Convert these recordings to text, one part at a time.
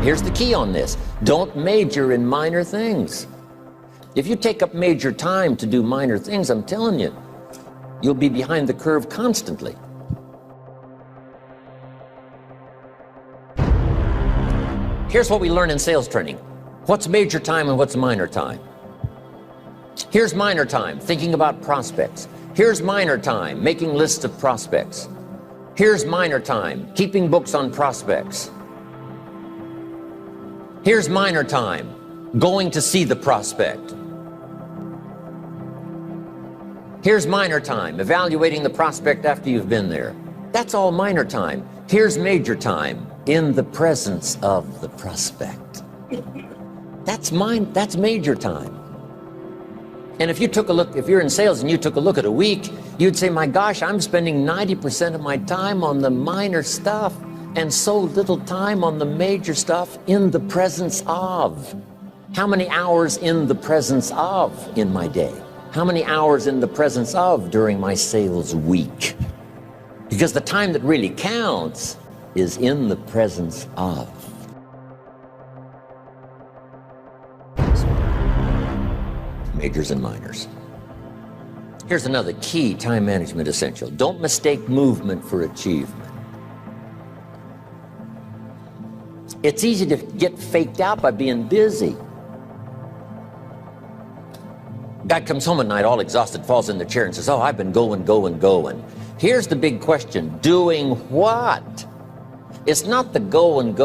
Here's the key on this. Don't major in minor things. If you take up major time to do minor things, I'm telling you, you'll be behind the curve constantly. Here's what we learn in sales training. What's major time and what's minor time? Here's minor time, thinking about prospects. Here's minor time, making lists of prospects. Here's minor time, keeping books on prospects. Here's minor time, going to see the prospect. Here's minor time, evaluating the prospect after you've been there. That's all minor time. Here's major time, in the presence of the prospect. That's major time. And if you took a look, if you're in sales and you took a look at a week, you'd say, my gosh, I'm spending 90% of my time on the minor stuff and so little time on the major stuff in the presence of. How many hours in the presence of in my day? How many hours in the presence of during my sales week? Because the time that really counts is in the presence of. Majors and minors. Here's another key time management essential. Don't mistake movement for achievement. It's easy to get faked out by being busy. Guy comes home at night all exhausted, falls in the chair and says, oh, I've been going. Here's the big question. Doing what? It's not the going.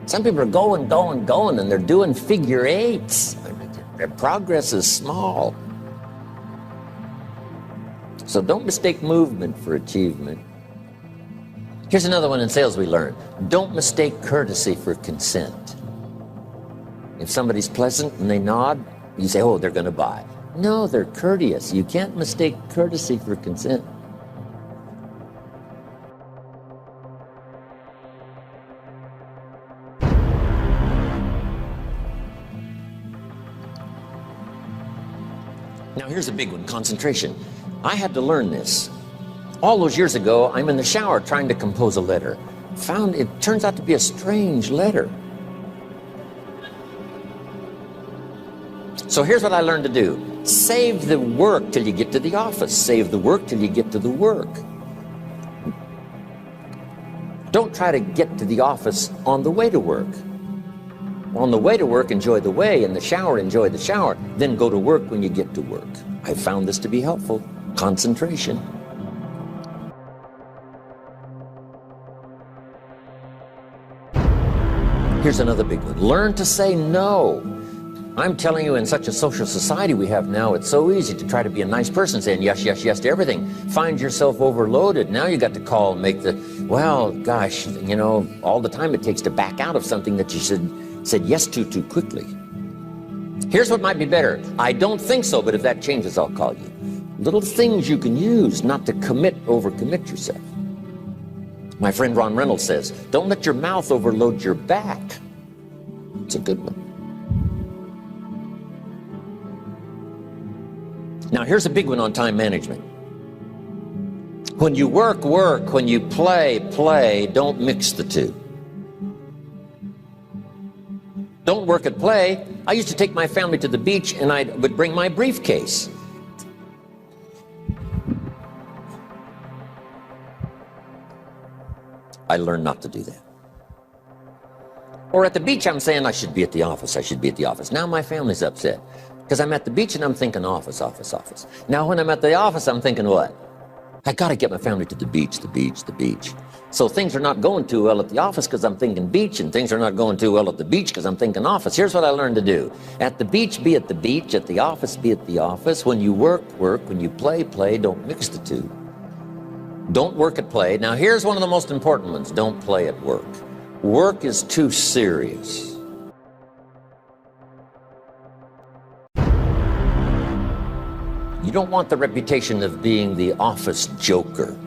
Some people are going, and they're doing figure eights. Their progress is small. So don't mistake movement for achievement. Here's another one in sales we learned. Don't mistake courtesy for consent. If somebody's pleasant and they nod, you say, oh, they're going to buy. No, they're courteous. You can't mistake courtesy for consent. Now here's a big one, concentration. I had to learn this. All those years ago, I'm in the shower trying to compose a letter. Found it turns out to be a strange letter. So here's what I learned to do. Save the work till you get to the office. Save the work till you get to the work. Don't try to get to the office on the way to work. On the way to work, enjoy the way. In the shower, enjoy the shower. Then go to work when you get to work. I found this to be helpful. Concentration. Here's another big one. Learn to say no. I'm telling you, in such a social society we have now, it's so easy to try to be a nice person, saying yes to everything. Find yourself overloaded. Now you got to call and make the, well, gosh, you know, all the time it takes to back out of something that you said yes to too quickly. Here's what might be better. I don't think so, but if that changes, I'll call you. Little things you can use not to overcommit yourself. My friend Rohn'S says, don't let your mouth overload your back. It's a good one. Now here's a big one on time management. When you work, when you play, don't mix the two. Don't work at play. I used to take my family to the beach and I would bring my briefcase. I learned not to do that. Or at the beach, I'm saying I should be at the office. Now my family's upset because I'm at the beach and I'm thinking office. Now when I'm at the office, I'm thinking what? I got to get my family to the beach. So things are not going too well at the office because I'm thinking beach, and things are not going too well at the beach because I'm thinking office. Here's what I learned to do. At the beach, be at the beach. At the office, be at the office. When you work. When you play. Don't mix the two. Don't work at play. Now here's one of the most important ones. Don't play at work. Work is too serious. You don't want the reputation of being the office joker.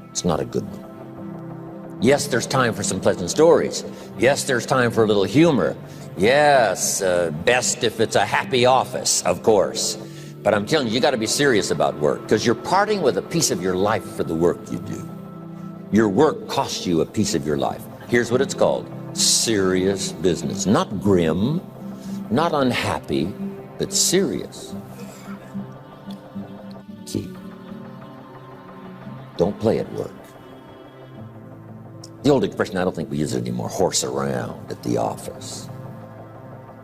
It's not a good one. Yes, there's time for some pleasant stories. Yes, there's time for a little humor. Yes, best if it's a happy office, of course. But I'm telling you, you got to be serious about work because you're parting with a piece of your life for the work you do. Your work costs you a piece of your life. Here's what it's called: serious business. Not grim, not unhappy, but serious. Key. Don't play at work. The old expression, I don't think we use it anymore, horse around at the office.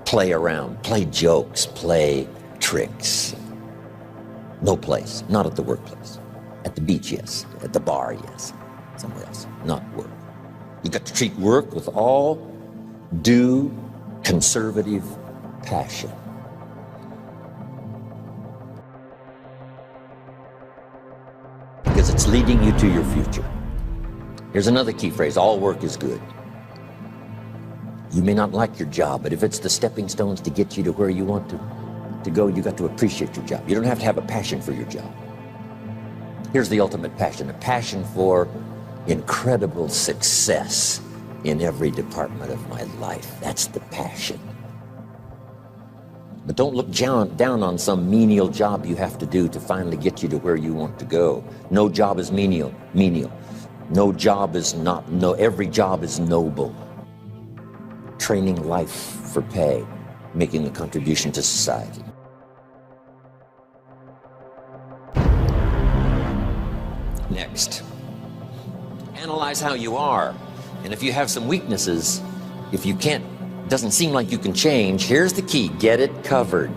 Play around, play jokes, play tricks. No place, not at the workplace. At the beach, yes. At the bar, yes. Somewhere else, not work. You got to treat work with all due conservative passion. Because it's leading you to your future. Here's another key phrase: all work is good. You may not like your job, but if it's the stepping stones to get you to where you want to go, you got to appreciate your job. You don't have to have a passion for your job. Here's the ultimate passion: a passion for incredible success in every department of my life. That's the passion. But don't look down on some menial job you have to do to finally get you to where you want to go. No job is menial. No job is not, every job is noble. Training life for pay, making a contribution to society. Next, analyze how you are. And if you have some weaknesses, if you can't, doesn't seem like you can change, here's the key: get it covered.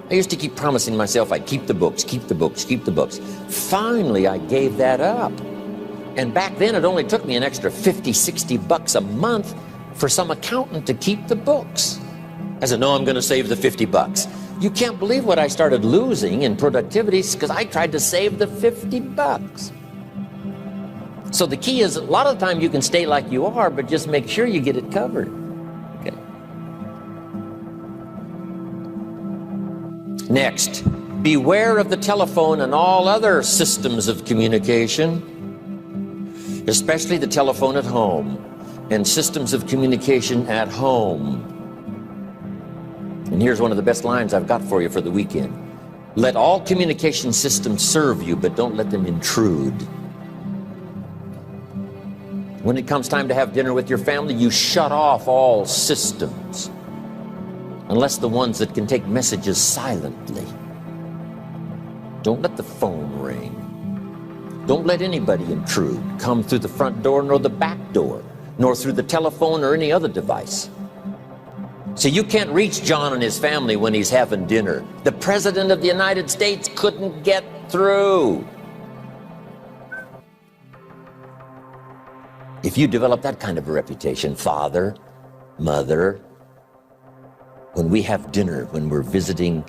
I used to keep promising myself I'd keep the books, keep the books, keep the books. Finally, I gave that up. And back then, it only took me an extra $50, $60 a month for some accountant to keep the books. I said, no, I'm going to save the $50. You can't believe what I started losing in productivity because I tried to save the $50. So the key is, a lot of the time you can stay like you are, but just make sure you get it covered. Okay. Next, beware of the telephone and all other systems of communication, especially the telephone at home and systems of communication at home. And here's one of the best lines I've got for you for the weekend: let all communication systems serve you, but don't let them intrude. When it comes time to have dinner with your family, you shut off all systems, unless the ones that can take messages silently. Don't let the phone ring. Don't let anybody intrude, come through the front door nor the back door, nor through the telephone or any other device. So you can't reach John and his family when he's having dinner. The President of the United States couldn't get through. If you develop that kind of a reputation, father, mother, when we have dinner, when we're visiting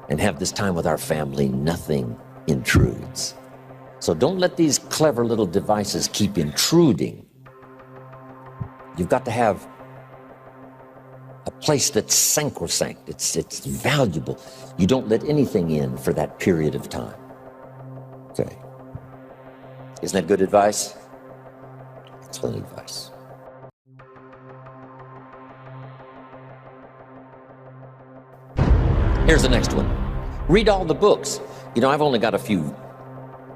and have this time with our family, nothing intrudes. So don't let these clever little devices keep intruding. You've got to have a place that's sacrosanct, it's valuable. You don't let anything in for that period of time. Okay. Isn't that good advice? Excellent advice. Here's the next one. Read all the books. You know, I've only got a few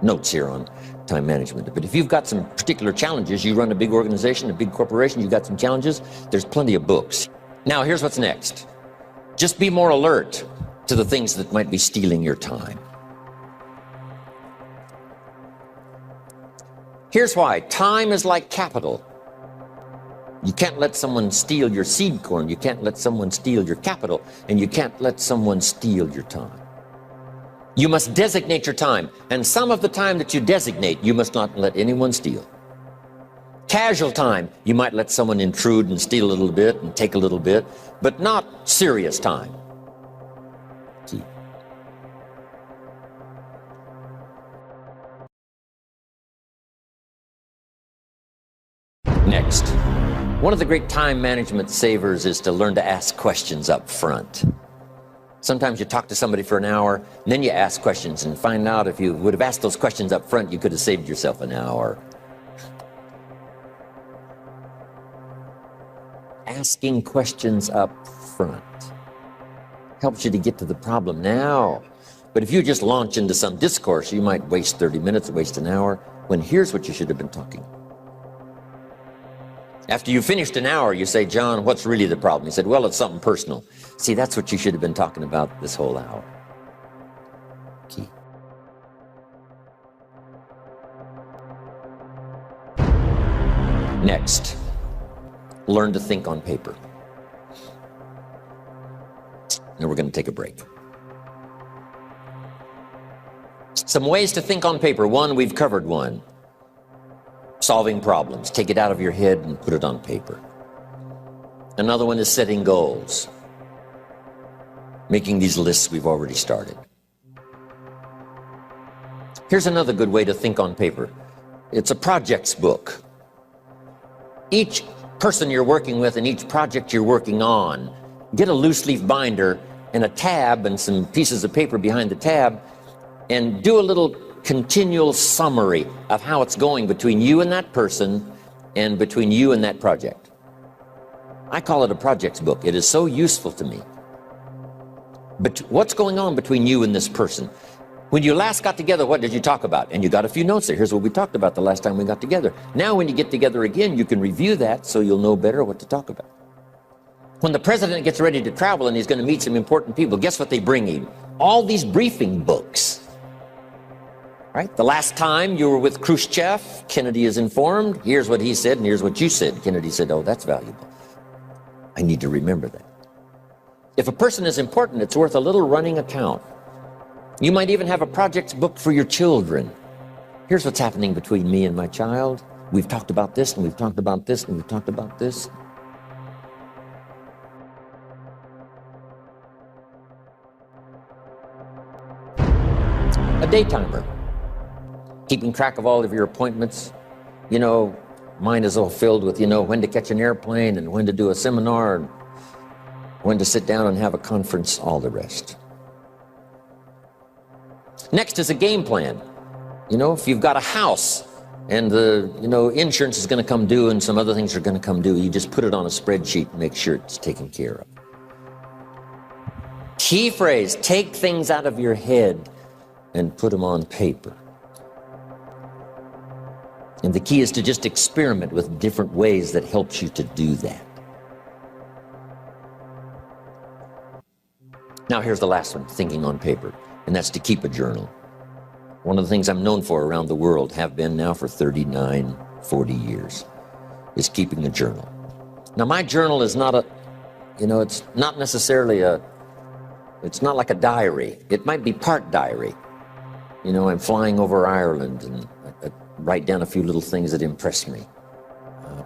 notes here on time management, but if you've got some particular challenges, you run a big organization, a big corporation, you've got some challenges, there's plenty of books. Now, here's what's next. Just be more alert to the things that might be stealing your time. Here's why. Time is like capital. You can't let someone steal your seed corn, you can't let someone steal your capital, and you can't let someone steal your time. You must designate your time, and some of the time that you designate, you must not let anyone steal. Casual time, you might let someone intrude and steal a little bit and take a little bit, but not serious time. Key. Next, one of the great time management savers is to learn to ask questions up front. Sometimes you talk to somebody for an hour, and then you ask questions and find out if you would have asked those questions up front, you could have saved yourself an hour. Asking questions up front helps you to get to the problem now. But if you just launch into some discourse, you might waste 30 minutes, waste an hour, when here's what you should have been talking. After you finished an hour, you say, John, what's really the problem? He said, well, it's something personal. See, that's what you should have been talking about this whole hour. Key. Next, learn to think on paper. Now we're going to take a break. Some ways to think on paper. One, we've covered one. Solving problems. Take it out of your head and put it on paper. Another one is setting goals. Making these lists we've already started. Here's another good way to think on paper. It's a projects book. Each person you're working with and each project you're working on, get a loose leaf binder and a tab and some pieces of paper behind the tab and do a little continual summary of how it's going between you and that person and between you and that project. I call it a projects book. It is so useful to me. But what's going on between you and this person? When you last got together, what did you talk about? And you got a few notes there. Here's what we talked about the last time we got together. Now when you get together again, you can review that so you'll know better what to talk about. When the president gets ready to travel and he's going to meet some important people, guess what they bring him? All these briefing books. Right? The last time you were with Khrushchev, Kennedy is informed. Here's what he said and here's what you said. Kennedy said, oh, that's valuable. I need to remember that. If a person is important, it's worth a little running account. You might even have a projects book for your children. Here's what's happening between me and my child. We've talked about this and we've talked about this and we've talked about this. A day timer. Keeping track of all of your appointments. You know, mine is all filled with, you know, when to catch an airplane and when to do a seminar and when to sit down and have a conference, all the rest. Next is a game plan. You know, if you've got a house and the, insurance is going to come due and some other things are going to come due, you just put it on a spreadsheet and make sure it's taken care of. Key phrase, take things out of your head and put them on paper. And the key is to just experiment with different ways that helps you to do that. Now here's the last one, thinking on paper, and that's to keep a journal. One of the things I'm known for around the world, have been now for 39, 40 years, is keeping a journal. Now my journal is not it's not necessarily it's not like a diary. It might be part diary. You know, I'm flying over Ireland and I write down a few little things that impress me.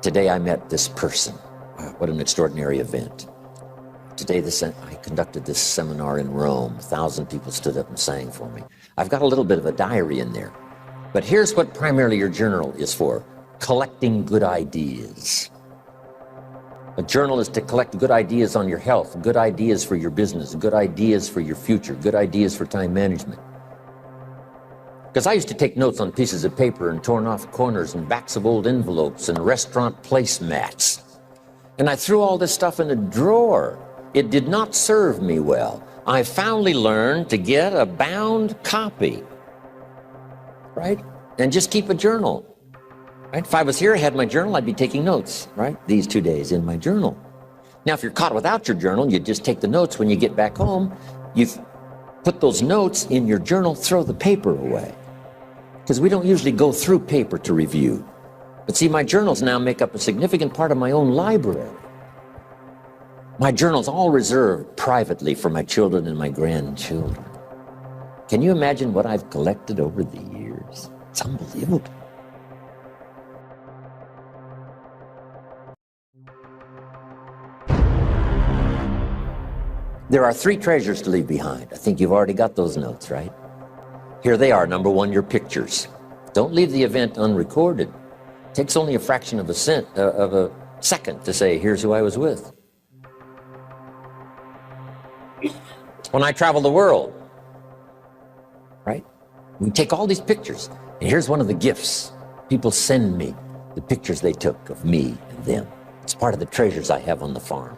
Today I met this person. Wow, what an extraordinary event. Today I conducted this seminar in Rome. 1,000 people stood up and sang for me. I've got a little bit of a diary in there. But here's what primarily your journal is for. Collecting good ideas. A journal is to collect good ideas on your health, good ideas for your business, good ideas for your future, good ideas for time management. Because I used to take notes on pieces of paper and torn off corners and backs of old envelopes and restaurant placemats. And I threw all this stuff in a drawer. It did not serve me well. I finally learned to get a bound copy, right? And just keep a journal, right? If I was here, I had my journal, I'd be taking notes, right? These 2 days in my journal. Now, if you're caught without your journal, you just take the notes. When you get back home, you put those notes in your journal, throw the paper away. Because we don't usually go through paper to review. But see, my journals now make up a significant part of my own library. My journal's all reserved privately for my children and my grandchildren. Can you imagine what I've collected over the years? It's unbelievable. There are 3 treasures to leave behind. I think you've already got those notes, right? Here they are. Number 1, your pictures. Don't leave the event unrecorded. It takes only a fraction of a second to say, here's who I was with. When I travel the world, right? We take all these pictures, and here's one of the gifts. People send me the pictures they took of me and them. It's part of the treasures I have on the farm.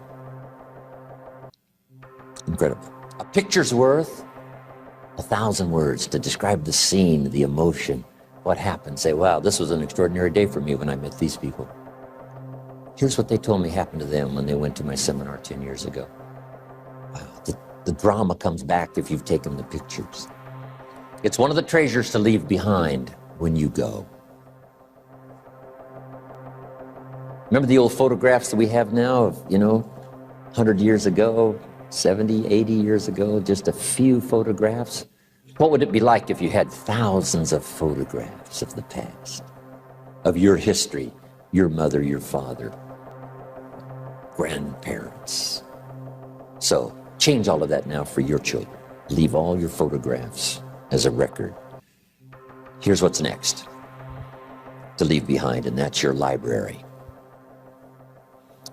Incredible. A picture's worth 1,000 words to describe the scene, the emotion, what happened. Say, wow, this was an extraordinary day for me when I met these people. Here's what they told me happened to them when they went to my seminar 10 years ago. Wow, the drama comes back if you've taken the pictures. It's one of the treasures to leave behind when you go. Remember the old photographs that we have now of, 100 years ago, 70, 80 years ago, just a few photographs? What would it be like if you had thousands of photographs of the past, of your history, your mother, your father, grandparents? So change all of that now for your children. Leave all your photographs as a record. Here's what's next to leave behind, and that's your library.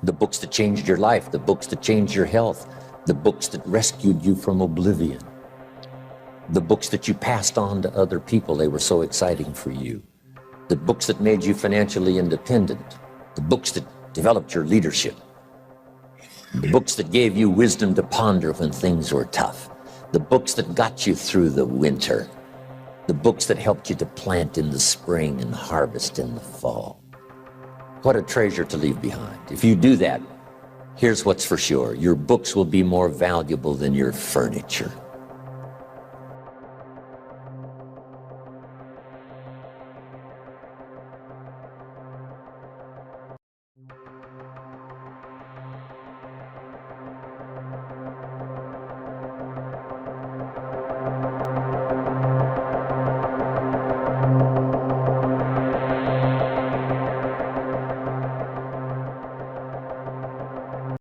The books that changed your life, the books that changed your health, the books that rescued you from oblivion, the books that you passed on to other people, they were so exciting for you, the books that made you financially independent, the books that developed your leadership, the books that gave you wisdom to ponder when things were tough, the books that got you through the winter, the books that helped you to plant in the spring and harvest in the fall. What a treasure to leave behind. If you do that, here's what's for sure. Your books will be more valuable than your furniture.